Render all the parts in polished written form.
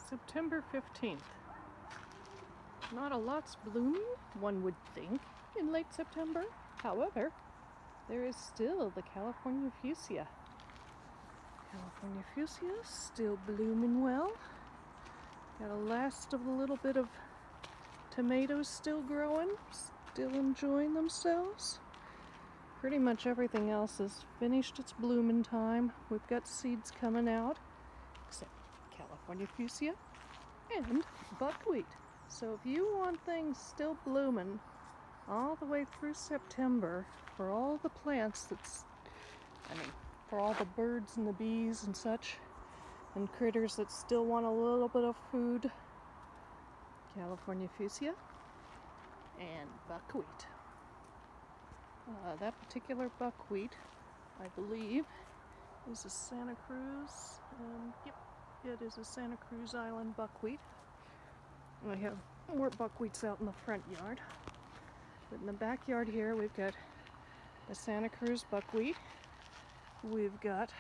September 15th. Not a lot's blooming, one would think, in late September. However, there is still the California fuchsia. California fuchsia still blooming well. Got a last of a little bit of tomatoes still growing, still enjoying themselves. Pretty much everything else has finished its blooming time. We've got seeds coming out, except California fuchsia and buckwheat. So if you want things still blooming all the way through September for all the plants for all the birds and the bees and such, and critters that still want a little bit of food, California fuchsia and buckwheat. That particular buckwheat, I believe, is a Santa Cruz. Yep, it is a Santa Cruz Island buckwheat. I have more buckwheats out in the front yard. But in the backyard here, we've got a Santa Cruz buckwheat. We've got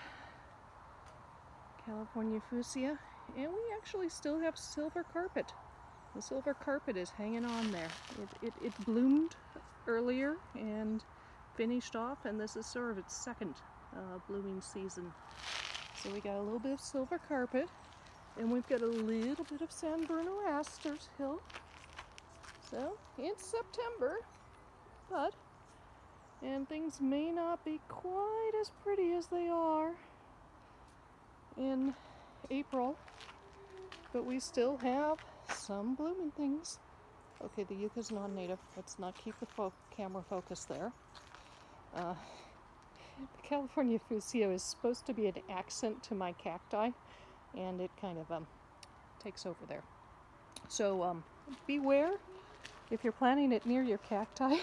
California fuchsia, and we actually still have silver carpet. The silver carpet is hanging on there. It bloomed earlier and finished off, and this is sort of its second blooming season. So we got a little bit of silver carpet, and we've got a little bit of San Bruno asters hill. So it's September, and things may not be quite as pretty as they are in April, but we still have some blooming things. Okay, the yucca's non-native. Let's not keep the camera focused there. The California fuchsia is supposed to be an accent to my cacti, and it kind of takes over there. So beware if you're planting it near your cacti.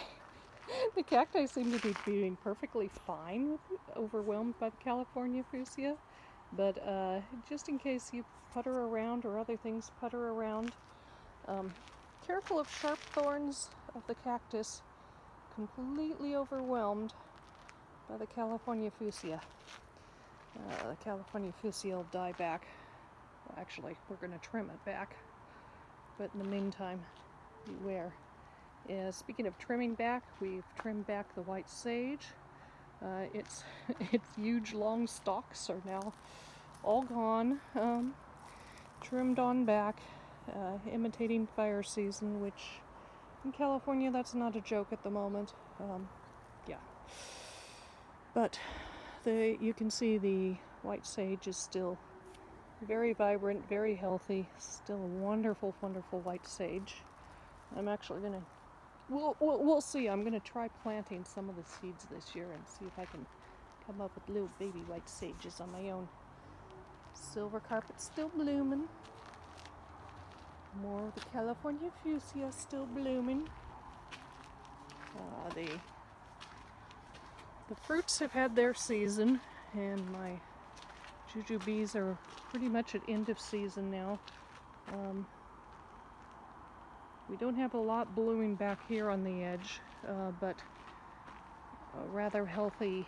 The cacti seem to be doing perfectly fine, overwhelmed by the California fuchsia, but just in case you putter around or other things putter around, careful of sharp thorns of the cactus, completely overwhelmed by the California fuchsia. The California fuchsia will die back. Well, actually, we're going to trim it back, but in the meantime, beware. Speaking of trimming back, we've trimmed back the white sage. Its huge long stalks are now all gone, trimmed on back, imitating fire season, which in California that's not a joke at the moment. Yeah, but you can see the white sage is still very vibrant, very healthy, still a wonderful, wonderful white sage. I'm actually gonna we'll see. I'm gonna try planting some of the seeds this year and see if I can come up with little baby white sages on my own. Silver carpet still blooming. More of the California fuchsia still blooming. The fruits have had their season, and my jujubes are pretty much at end of season now. We don't have a lot blooming back here on the edge, but a rather healthy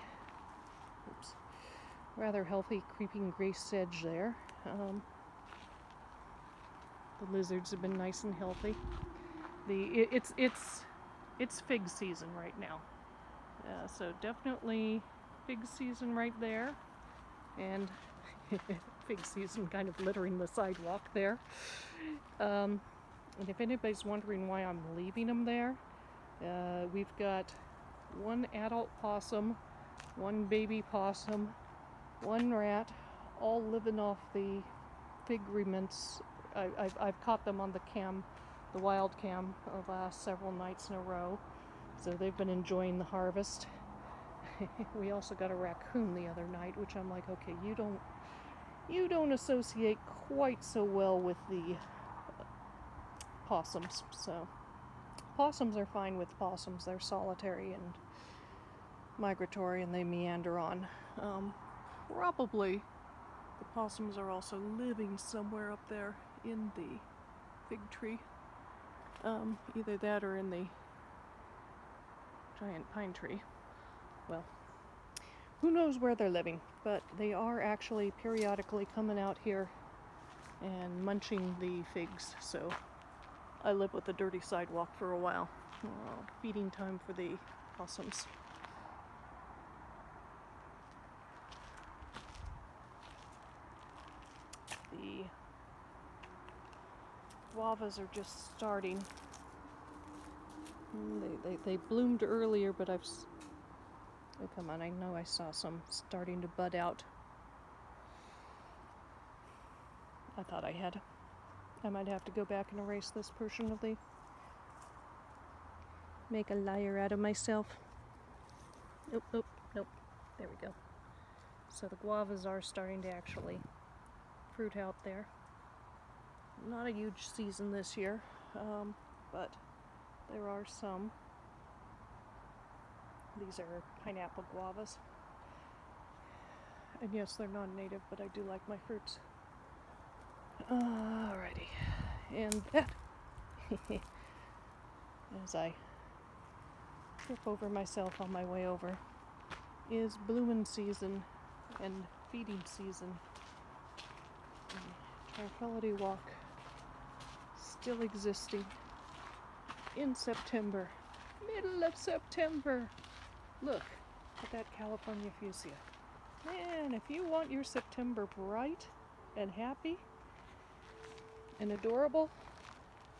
creeping gray sedge there. The lizards have been nice and healthy. It's fig season right now, so definitely fig season right there, and fig season kind of littering the sidewalk there. And if anybody's wondering why I'm leaving them there, we've got one adult possum, one baby possum, one rat, all living off the fig remnants. I've caught them on the wild cam the last several nights in a row, so they've been enjoying the harvest. We also got a raccoon the other night, which I'm like, okay, you don't associate quite so well with the possums. So possums are fine with possums. They're solitary and migratory, and they meander on. Probably the possums are also living somewhere up there in the fig tree. Either that or in the giant pine tree. Well, who knows where they're living, but they are actually periodically coming out here and munching the figs. So I live with the dirty sidewalk for a while. Feeding time for the possums. The guavas are just starting. They bloomed earlier, but oh, come on, I know I saw some starting to bud out. I thought I had. I might have to go back and erase this portion of the... Make a liar out of myself. Nope, nope, nope. There we go. So the guavas are starting to actually fruit out there. Not a huge season this year, but there are some. These are pineapple guavas. And yes, they're non-native, but I do like my fruits. Alrighty. And that, as I trip over myself on my way over, is bloomin' season and feeding season. Tranquility Walk still existing in September, middle of September. Look at that California fuchsia. Man, if you want your September bright and happy and adorable,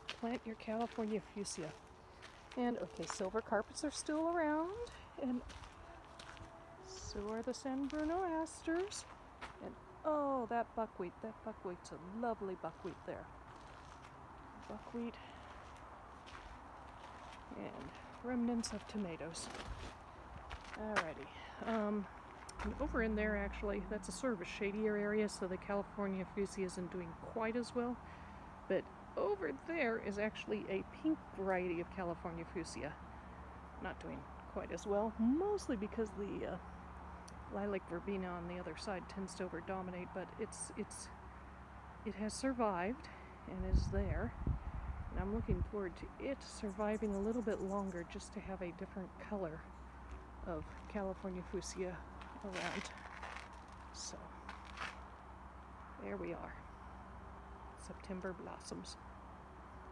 plant your California fuchsia. And okay, silver carpets are still around, and so are the San Bruno asters. And oh, that buckwheat's a lovely buckwheat there. Buckwheat and remnants of tomatoes. Alrighty. And over in there, actually, that's a sort of a shadier area, so the California fuchsia isn't doing quite as well. But over there is actually a pink variety of California fuchsia. Not doing quite as well, mostly because the lilac verbena on the other side tends to overdominate, but it has survived and is there. And I'm looking forward to it surviving a little bit longer just to have a different color of California fuchsia around. So there we are. September blossoms.